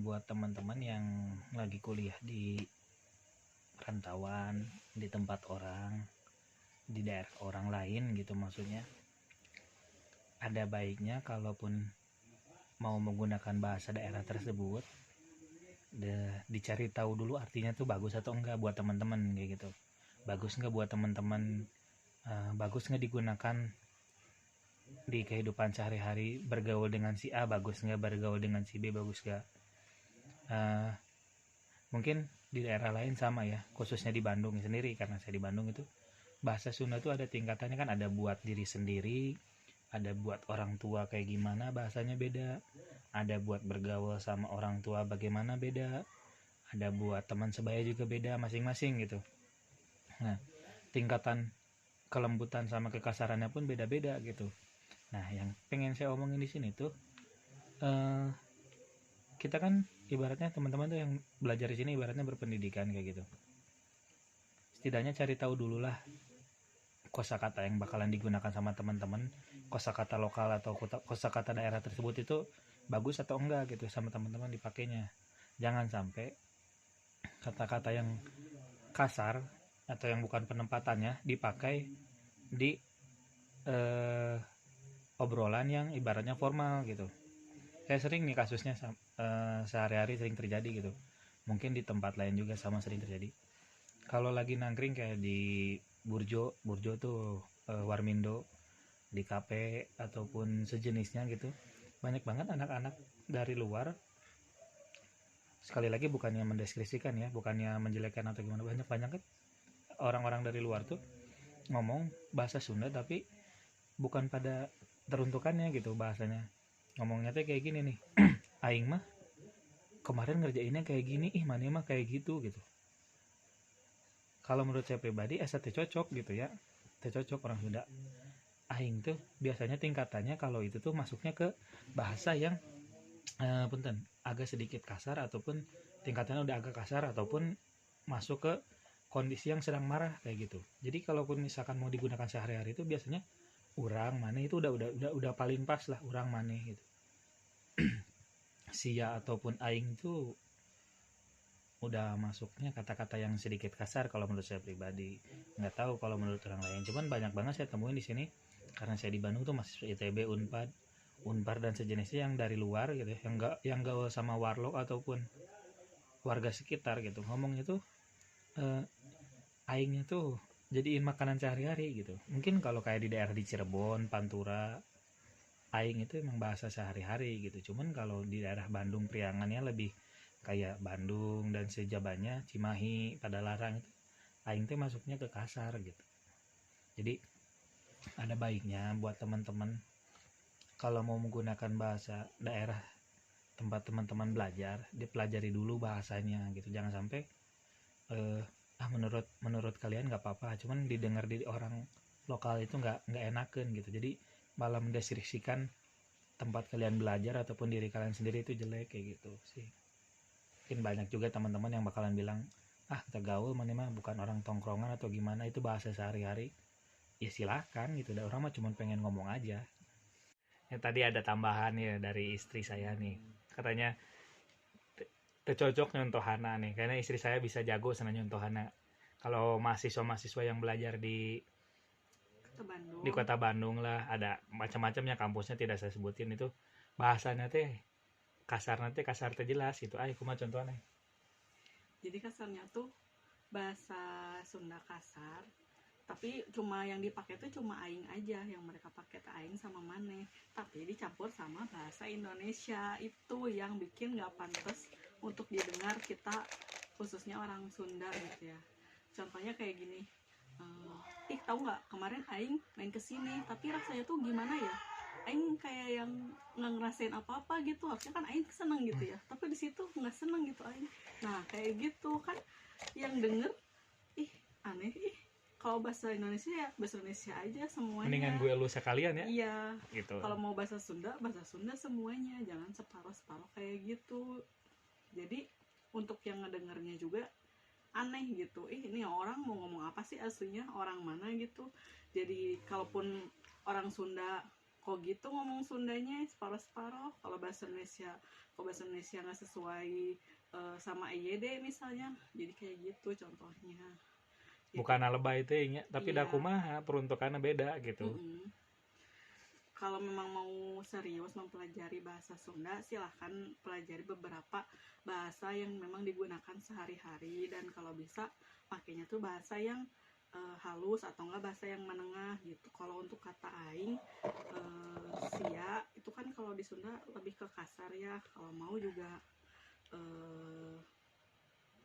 Buat teman-teman yang lagi kuliah di perantauan, di tempat orang, di daerah orang lain gitu maksudnya, ada baiknya kalaupun mau menggunakan bahasa daerah tersebut, dicari tahu dulu artinya tuh bagus atau enggak buat teman-teman kayak gitu. Bagus enggak buat teman-teman, bagus enggak digunakan di kehidupan sehari-hari, bergaul dengan si A bagus enggak, bergaul dengan si B bagus enggak. Mungkin di daerah lain sama ya, khususnya di Bandung sendiri, karena saya di Bandung itu bahasa Sunda tuh ada tingkatannya kan, ada buat diri sendiri, ada buat orang tua kayak gimana bahasanya beda, ada buat bergaul sama orang tua bagaimana beda, ada buat teman sebaya juga beda masing-masing gitu. Nah, tingkatan kelembutan sama kekasarannya pun beda-beda gitu. Nah, yang pengen saya omongin di sini tuh, eh, kita kan ibaratnya teman-teman tuh yang belajar di sini ibaratnya berpendidikan kayak gitu. Setidaknya cari tahu dulu lah kosakata yang bakalan digunakan sama teman-teman, kosakata lokal atau kosakata daerah tersebut itu bagus atau enggak gitu sama teman-teman dipakainya. Jangan sampai kata-kata yang kasar atau yang bukan penempatannya dipakai di eh, obrolan yang ibaratnya formal gitu. Saya sering nih kasusnya, sehari-hari sering terjadi gitu. Mungkin di tempat lain juga sama sering terjadi. Kalau lagi nangkring kayak di Burjo tuh, Warmindo, di kafe ataupun sejenisnya gitu, banyak banget anak-anak dari luar. Sekali lagi bukannya mendeskripsikan ya, bukannya menjelekkan atau gimana, banyak banyak kan orang-orang dari luar tuh ngomong bahasa Sunda tapi bukan pada teruntukannya gitu bahasanya. Ngomongnya tuh kayak gini nih, aing mah kemarin ngerjainnya kayak gini, ih mana mah kayak gitu gitu. Kalau menurut saya pribadi asa teh cocok gitu ya, teh cocok orang Sunda. Aing tuh biasanya tingkatannya kalau itu tuh masuknya ke bahasa yang punten agak sedikit kasar, ataupun tingkatannya udah agak kasar, ataupun masuk ke kondisi yang sedang marah kayak gitu. Jadi kalaupun misalkan mau digunakan sehari-hari itu biasanya urang maneh itu udah paling pas lah, urang maneh gitu. Sia ataupun aing tuh udah masuknya kata-kata yang sedikit kasar kalau menurut saya pribadi. Nggak tahu kalau menurut orang lain, cuman banyak banget saya temuin di sini karena saya di Bandung tuh masih ITB, Unpar dan sejenisnya yang dari luar gitu ya, yang gaul sama warlock ataupun warga sekitar gitu, ngomongnya tuh eh, aingnya tuh jadiin makanan sehari-hari gitu. Mungkin kalau kayak di daerah di Cirebon, Pantura, aing itu emang bahasa sehari-hari gitu. Cuman kalau di daerah Bandung Priangannya lebih kayak Bandung dan sejabanya, Cimahi, Padalarang itu aing tuh masuknya ke kasar gitu. Jadi ada baiknya buat teman-teman kalau mau menggunakan bahasa daerah tempat teman-teman belajar, dipelajari dulu bahasanya gitu. Jangan sampai eh, menurut menurut kalian nggak apa-apa, cuman didengar di orang lokal itu nggak enakan gitu. Jadi malah mendeskripsikan tempat kalian belajar ataupun diri kalian sendiri itu jelek kayak gitu sih. Mungkin banyak juga teman-teman yang bakalan bilang, kita gaul mana mah bukan orang tongkrongan atau gimana, itu bahasa sehari-hari. Ya silahkan gitu, ada orang mah cuma pengen ngomong aja. Tadi ada tambahan ya dari istri saya nih, katanya cocok nyontohana nih, karena istri saya bisa jago sana nyontohana. Kalau mahasiswa-mahasiswa yang belajar di kota Bandung lah, ada macam-macamnya kampusnya, tidak saya sebutin itu, bahasanya teh kasarnya teh kasar teh jelas gitu. Kumaha contohnya? Jadi kasarnya tuh bahasa Sunda kasar, tapi cuma yang dipakai tuh cuma aing aja, yang mereka pakai tuh aing sama maneh, tapi dicampur sama bahasa Indonesia, itu yang bikin nggak pantas untuk didengar kita, khususnya orang Sunda gitu ya. Contohnya kayak gini, tahu nggak kemarin aing main kesini tapi rasanya tuh gimana ya, aing kayak yang nggak ngerasain apa-apa gitu, harusnya kan aing seneng gitu ya, tapi di situ nggak seneng gitu aing. Nah kayak gitu kan, yang denger ih aneh, kalau bahasa Indonesia ya bahasa Indonesia aja semuanya. Mendingan gue lu sekalian ya. Iya, Gitu. kalau mau bahasa Sunda semuanya, jangan separuh-separuh kayak gitu. Jadi untuk yang ngedengernya juga aneh gitu, ini orang mau ngomong apa sih, aslinya orang mana gitu. Jadi kalaupun orang Sunda kok gitu ngomong Sundanya separuh-separuh. Kalau bahasa Indonesia nggak sesuai sama EYD misalnya, jadi kayak gitu contohnya gitu. Bukan lebay itu ya, tapi Iya. da kumaha peruntukannya beda gitu. Kalau memang mau serius mempelajari bahasa Sunda, silahkan pelajari beberapa bahasa yang memang digunakan sehari-hari, dan kalau bisa pakainya tuh bahasa yang halus atau enggak bahasa yang menengah gitu. Kalau untuk kata aing, sia itu kan kalau di Sunda lebih ke kasar ya. Kalau mau juga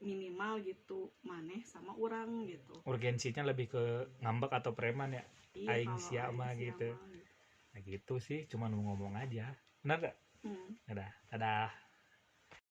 minimal gitu, maneh sama urang gitu. Urgensinya lebih ke ngambek atau preman ya. Iya, Aing kalau siapa aing gitu. siapa gitu. Nah gitu sih, cuma mau ngomong aja. Benar gak? Dadah.